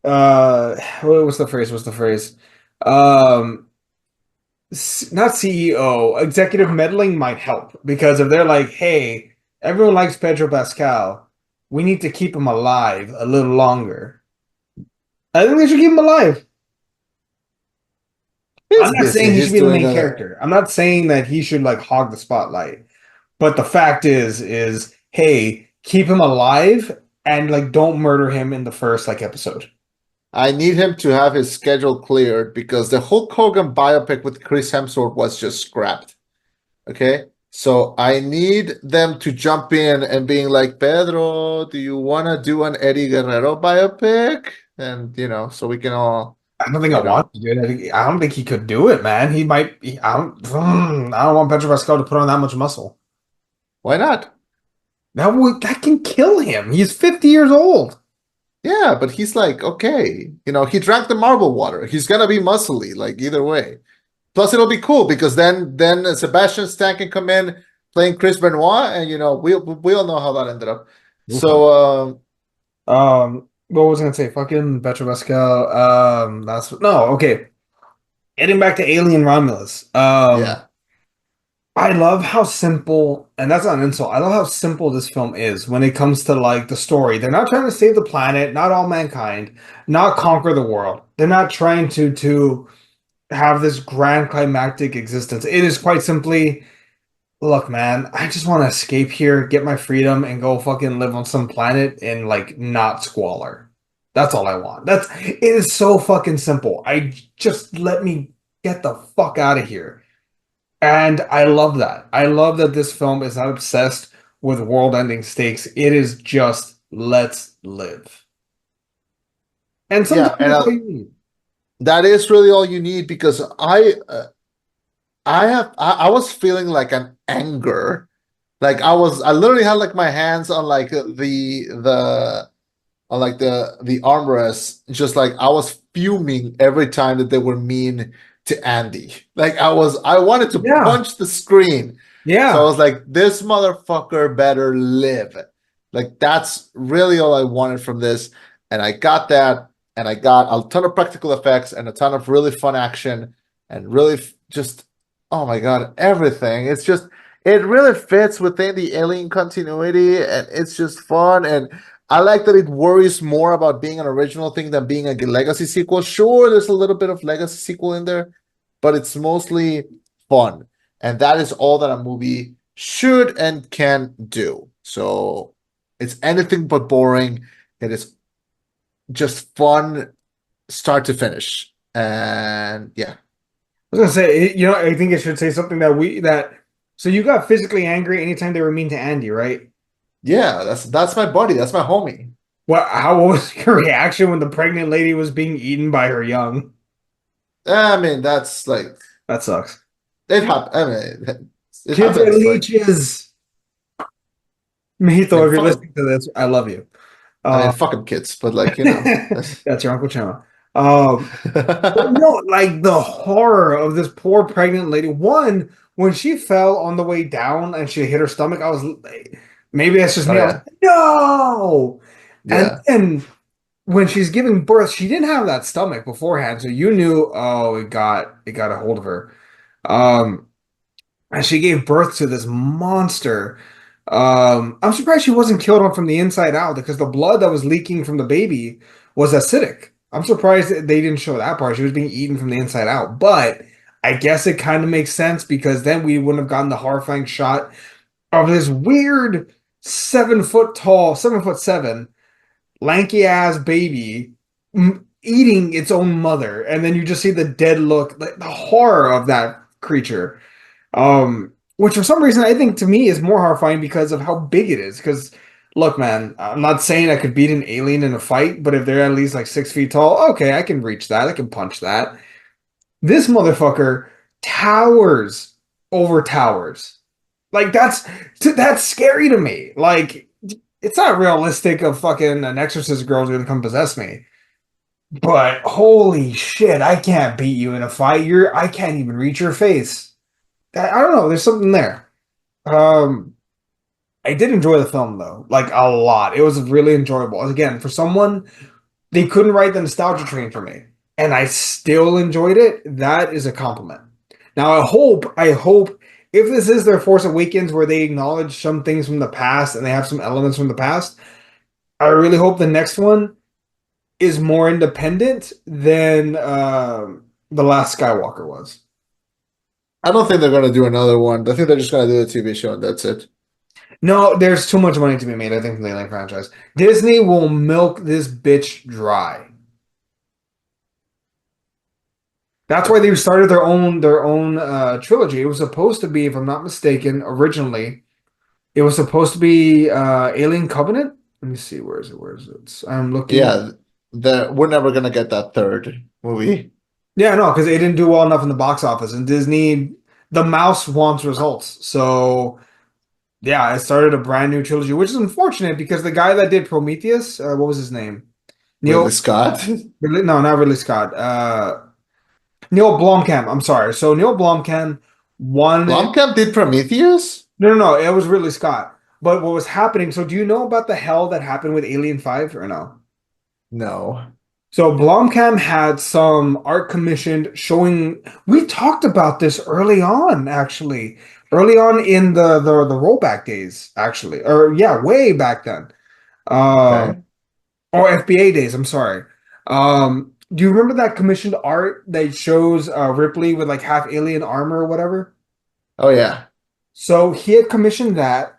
what's the phrase? What's the phrase? Um not CEO, executive meddling might help because if they're like, hey, everyone likes Pedro Pascal, we need to keep him alive a little longer. I think they should keep him alive. I'm He's not busy. saying he should He's be the doing main a. character. I'm not saying that he should like hog the spotlight. But the fact is, hey, keep him alive and like don't murder him in the first like episode. I need him to have his schedule cleared because the Hulk Hogan biopic with Chris Hemsworth was just scrapped. Okay, so I need them to jump in and being like, Pedro, do you want to do an Eddie Guerrero biopic? And so we can all, I don't think I you want know, to do it. I don't think he could do it, man. He might. I don't want Pedro Pascal to put on that much muscle. why not? That can kill him. He's 50 years old. Yeah, but he's like, okay, he drank the marble water. He's gonna be muscly, like either way. Plus, it'll be cool because then Sebastian Stan can come in playing Chris Benoit, and we all know how that ended up. Okay. So What was I gonna say? Fucking Pedro Pascal. That's no. Okay. Getting back to Alien Romulus. yeah, I love how simple, and that's not an insult. I love how simple this film is when it comes to like the story. They're not trying to save the planet, not all mankind, not conquer the world. They're not trying to have this grand climactic existence. It is quite simply, look, man, I just want to escape here, get my freedom, and go fucking live on some planet and like not squalor. That's all I want. It is so fucking simple. I just let me get the fuck out of here. And I love that. I love that this film is not obsessed with world-ending stakes. It is just let's live. And sometimes Yeah, and that's all you need. that is really all you need because I was feeling like an anger. Like I literally had like my hands on like the on like the armrest, just like I was fuming every time that they were mean to Andy. Like I wanted to Yeah. punch the screen. So I Yeah. was like, this motherfucker better live. Like that's really all I wanted from this. And I got that, and I got a ton of practical effects and a ton of really fun action and really just oh my god, everything. It's just it really fits within the Alien continuity, and it's just fun. And I like that it worries more about being an original thing than being a legacy sequel. Sure, there's a little bit of legacy sequel in there, but it's mostly fun. And that is all that a movie should and can do. So it's anything but boring. It is just fun start to finish. And yeah. I was gonna say, I think it should say something so you got physically angry anytime they were mean to Andy, right? Yeah, that's my buddy. That's my homie. What was your reaction when the pregnant lady was being eaten by her young? I mean, that's like That sucks. it happens. I mean, it Kids are happens. Like, leeches. I Mito, mean, if you're fuck 'em. listening to this, I love you. I mean, Uh, fuck 'em kids. But like, you know, that's that's your Uncle Chema. But no, like the horror of this poor pregnant lady. One, when she fell on the way down and she hit her stomach, I was like, maybe that's just oh me. I was yeah, like, no. And yeah. then when she's giving birth, she didn't have that stomach beforehand, so you knew, oh, it got a hold of her. Um, and she gave birth to this monster. I'm surprised she wasn't killed on from the inside out because the blood that was leaking from the baby was acidic. I'm surprised that they didn't show that part. She was being eaten from the inside out. But I guess it kind of makes sense because then we wouldn't have gotten the horrifying shot of this weird 7 foot tall, 7'7" lanky ass baby eating its own mother, and then you just see the dead look, like the horror of that creature. Which for some reason I think to me is more horrifying because of how big it is. Because look, man, I'm not saying I could beat an alien in a fight, but if they're at least like 6 feet tall, okay, I can reach that. I can punch that. This motherfucker towers over towers. Like that's scary to me. Like it's not realistic of fucking an exorcist girl's gonna come possess me. But holy shit, I can't beat you in a fight. I can't even reach your face. I don't know. There's something there. Um, I did enjoy the film though, like a lot. It was really enjoyable. Again, for someone they couldn't write the nostalgia train for me, and I still enjoyed it. That is a compliment. Now I hope if this is their Force Awakens where they acknowledge some things from the past and they have some elements from the past, I really hope the next one is more independent than the last Skywalker was. I don't think they're gonna do another one. I think they're just gonna do a TV show and that's it. No, there's too much money to be made, I think, from the Alien franchise. Disney will milk this bitch dry. That's why they started their own trilogy. It was supposed to be, if I'm not mistaken, originally, it was supposed to be Alien Covenant. Let me see, where is it? Where is it? I'm looking. Yeah, we're never gonna get that third movie. Yeah, no, because it didn't do well enough in the box office, and Disney, the mouse wants results. So yeah, it started a brand new trilogy, which is unfortunate because the guy that did Prometheus, what was his name? Ridley Neil, Scott. no, not Ridley Scott. Neil Blomkamp. I'm sorry. So Neil Blomkamp won. Blomkamp did Prometheus? No. It was Ridley Scott. But what was happening? So do you know about the hell that happened with Alien 5 or no? No. So Blomkamp had some art commissioned showing. We talked about this early on, actually. early on in the rollback days, actually, or yeah, way back then. Um, Okay. or FBA days. I'm sorry. Do you remember that commissioned art that shows Ripley with like half alien armor or whatever? Oh yeah. So he had commissioned that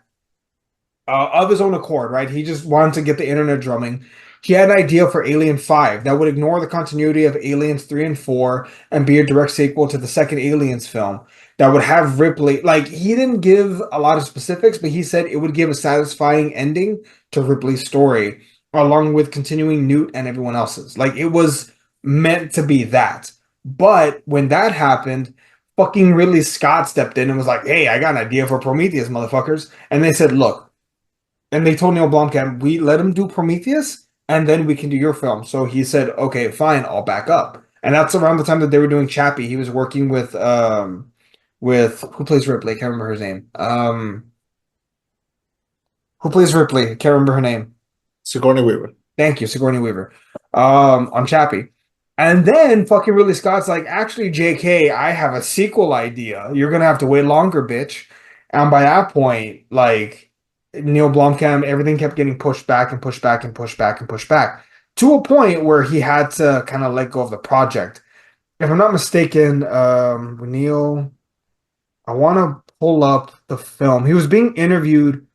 of his own accord, right? He just wanted to get the internet drumming. He had an idea for Alien 5 that would ignore the continuity of Aliens 3 and 4 and be a direct sequel to the second Aliens film that would have Ripley. Like, he didn't give a lot of specifics, but he said it would give a satisfying ending to Ripley's story, along with continuing Newt and everyone else's. Like, it was meant to be that. But when that happened, fucking Ridley Scott stepped in and was like, hey, I got an idea for Prometheus, motherfuckers. And they said, look, and they told Neil Blomkamp, we let him do Prometheus, and then we can do your film. So he said, okay, fine, I'll back up. And that's around the time that they were doing Chappie. He was working with who plays Ripley? I can't remember his name. Who plays Ripley? I can't remember her name. Sigourney Weaver. Thank you, Sigourney Weaver. On Chappie. And then fucking Ridley Scott's like, actually, JK, I have a sequel idea. You're gonna have to wait longer, bitch. And by that point, like Neil Blomkamp, everything kept getting pushed back and pushed back and pushed back and pushed back to a point where he had to kind of let go of the project. If I'm not mistaken, Neil, I want to pull up the film. He was being interviewed.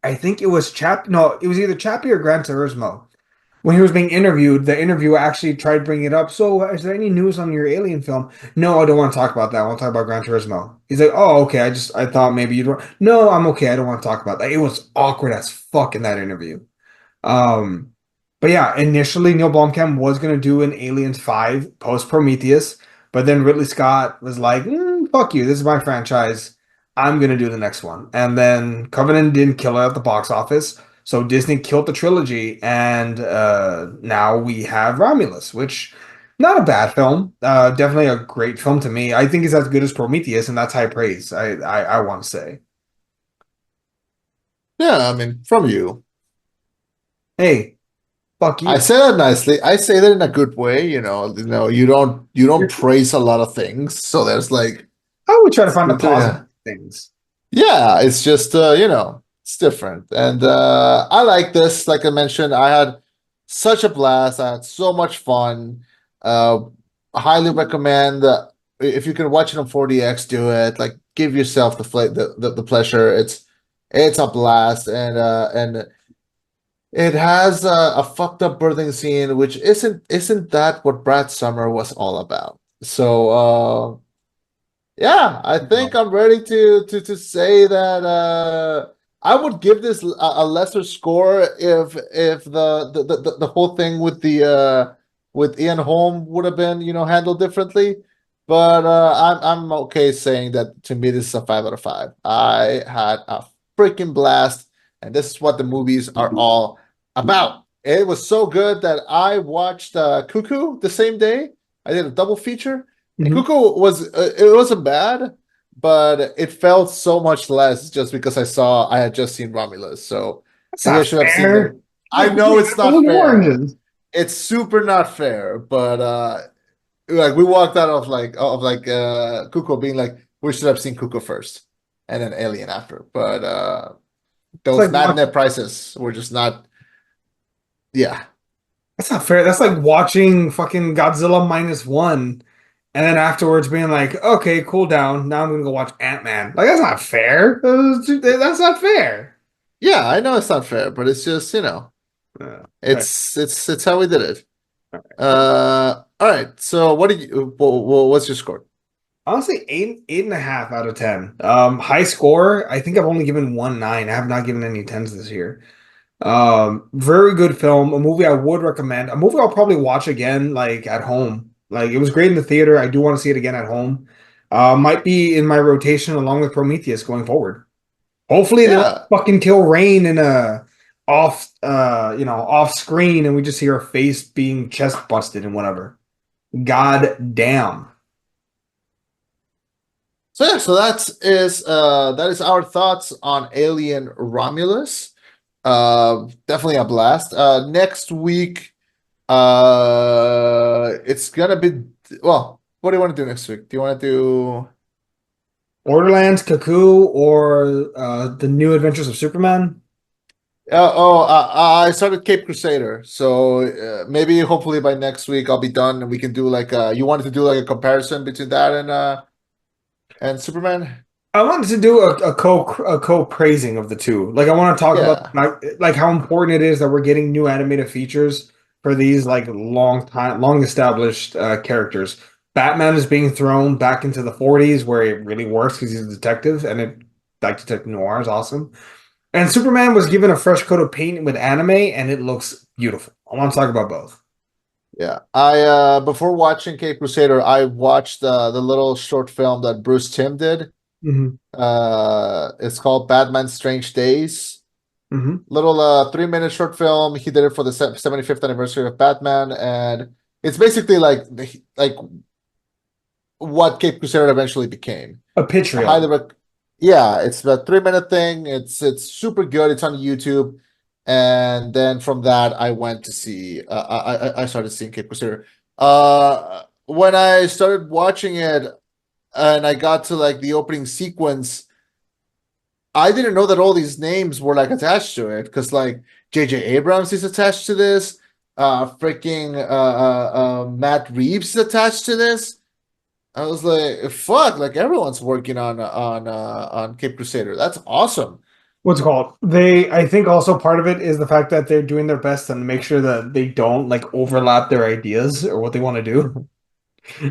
I think it was No, it was either Chappie or Gran Turismo. When he was being interviewed, the interviewer actually tried bringing it up. So, is there any news on your Alien film? No, I don't want to talk about that. I want to talk about Gran Turismo. He's like, oh, okay. I thought maybe you'd want. No, I'm okay. I don't want to talk about that. It was awkward as fuck in that interview. Um, but yeah, initially Neil Blomkamp was gonna do an Aliens 5 post Prometheus, but then Ridley Scott was like, "Fuck you! This is my franchise. I'm gonna do the next one." And then Covenant didn't kill it at the box office, so Disney killed the trilogy, and now we have Romulus, which not a bad film. Definitely a great film to me. I think it's as good as Prometheus, and that's high praise. I want to say, Yeah, I mean, from you. hey, fuck I you. say that nicely. I say that in a good way, you don't praise a lot of things. So there's like I would try to find the positive yeah. things. Yeah, it's just it's different. And I like this. Like I mentioned, I had such a blast. I had so much fun. Uh I highly recommend if you can watch it on 4DX, do it. Like give yourself the pleasure. It's a blast and it has a fucked up birthing scene, which isn't that what Brad Summer was all about. So yeah, I think No. I'm ready to say that I would give this a lesser score if the whole thing with Ian Holm would have been handled differently. But I'm okay saying that to me this is a 5 out of 5. I had a freaking blast, and this is what the movies are all about. It was so good that I watched Cuckoo the same day. I did a double feature. And Mhm. Cuckoo it wasn't bad, but it felt so much less just because I had just seen Romulus. So That's maybe I not should have seen fair. them. It's I like know putting it's apples not and fair. oranges. It's super not fair, but like we walked out of Cuckoo being like we should have seen Cuckoo first and then Alien after. But It's those like matinee prices were just not yeah. that's not fair. That's like watching fucking Godzilla -1 and then afterwards being like, okay, cool down. Now I'm gonna go watch Ant-Man. Like that's not fair. That's not fair. Yeah, I know it's not fair, but it's just, Okay. it's how we did it. All right. So what did you? What's your score? Honestly, 8.5 out of 10. High score. I think I've only given one 9. I have not given any 10s this year. Very good film, a movie I would recommend, a movie I'll probably watch again, like at home. Like it was great in the theater. I do want to see it again at home. Might be in my rotation along with Prometheus going forward. Hopefully they don't Yeah. fucking kill Rain in a off screen and we just see her face being chest busted and whatever. God damn. So yeah. So that is our thoughts on Alien Romulus. Definitely a blast. Next week, it's gonna be well. What do you want to do next week? Do you want to do? Borderlands, Cuckoo, or the New Adventures of Superman. I started Cape Crusader, so maybe hopefully by next week I'll be done and we can do like you wanted to do like a comparison between that and Superman? I wanted to do a co praising of the two. Like I want to talk about Yeah, like how important it is that we're getting new animated features for these like long established characters. Batman is being thrown back into the 40s where it really works because he's a detective and it like detective noir is awesome. And Superman was given a fresh coat of paint with anime and it looks beautiful. I want to talk about both. yeah. I before watching Cape Crusader, I watched the little short film that Bruce Timm did. Hmm. It's called Batman Strange Days. Hmm. Little 3 minute short film. He did it for the 75th anniversary of Batman, and it's basically like what Cape Crusader eventually became. A pitch I reel. highly rec- Yeah, it's a 3 minute thing. It's super good. It's on YouTube, and then from that I went to see. I started seeing Cape Crusader. When I started watching it, and I got to like the opening sequence, I didn't know that all these names were like attached to it because like J.J. Abrams is attached to this. Freaking Matt Reeves is attached to this. I was like, fuck, like everyone's working on Cape Crusader. That's awesome. What's it called? I think also part of it is the fact that they're doing their best to make sure that they don't like overlap their ideas or what they want to do.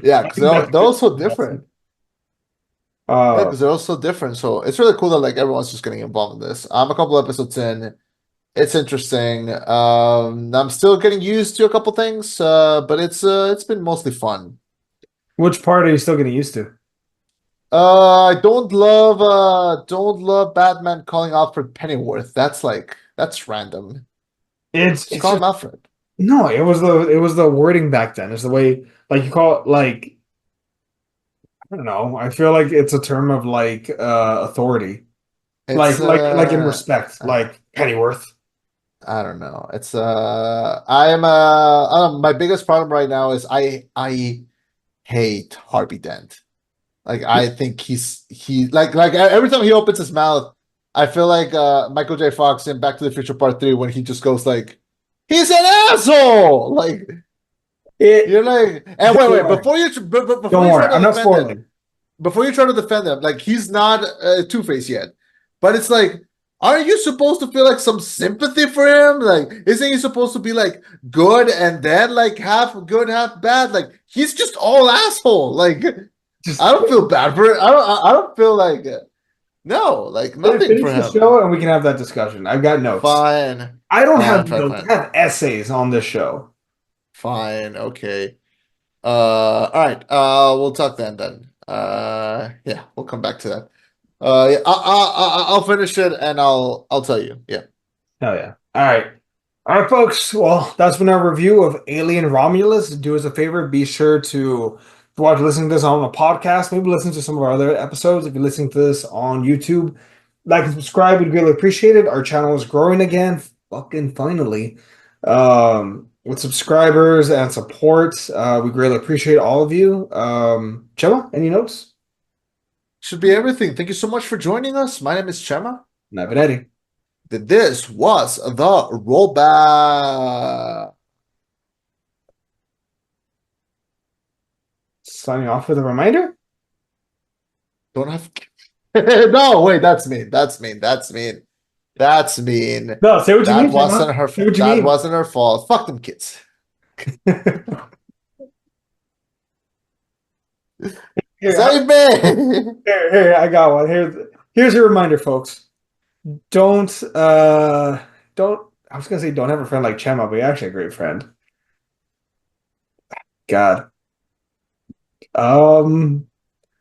Yeah, I because think that's they're all so different. awesome. Yeah, Uh, because they're all so different. So it's really cool that like everyone's just getting involved in this. I'm a couple episodes in. It's interesting. I'm still getting used to a couple things, but it's been mostly fun. which part are you still getting used to? I don't love Batman calling Alfred Pennyworth. That's random. Just It's call just him Alfred. no, it was the wording back then. It's the way like you call it like I don't know. I feel like it's a term of like authority. It's Like in respect, like Pennyworth. I don't know. It's my biggest problem right now is I hate Harvey Dent. Like I think he like every time he opens his mouth, I feel like Michael J. Fox in Back to the Future Part 3 when he just goes like, he's an asshole. Like It you're like, and don't wait, worry. before Don't you worry. try to I'm not defend him, spoiling. like he's not Two-Face yet, but it's like, aren't you supposed to feel like some sympathy for him? Like, isn't he supposed to be like good and then like half good, half bad? Like he's just all asshole. Like I Just don't feel bad for it. I don't feel like no, like nothing for finish the him. show and we can have that discussion. I've got notes. Fine, I don't fine, have fine, notes. fine, I have essays on this show. fine. Okay. All right. We'll talk then. Yeah, we'll come back to that. Yeah, I'll finish it and I'll tell you. Yeah. Hell yeah. All right. All right, folks. Well, that's been our review of Alien Romulus. Do us a favor, be sure to watch listening to this on a podcast. Maybe listen to some of our other episodes. If you're listening to this on YouTube, like and subscribe. We'd greatly appreciate it. Our channel is growing again. Fucking finally. With subscribers and support. We greatly appreciate all of you. Chema, any notes? Should be everything. Thank you so much for joining us. My name is Chema. And I've been Eddie. This was the rollback. Signing off with a reminder. Don't have no, wait, that's mean. That's mean. That's mean. That's mean. No, say what you mean, Chema. Say what you That mean. wasn't her fault. Fuck them kids. Here, Save me. here, I got one. Here's your reminder, folks. Don't don't I was gonna say don't have a friend like Chema, but you're actually a great friend. God. Um,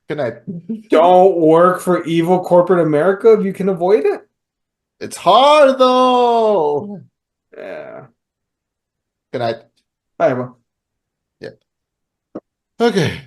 Good night. don't work for evil corporate America if you can avoid it. It's hard though. Yeah. Good night. Bye, everyone. Yeah. Okay.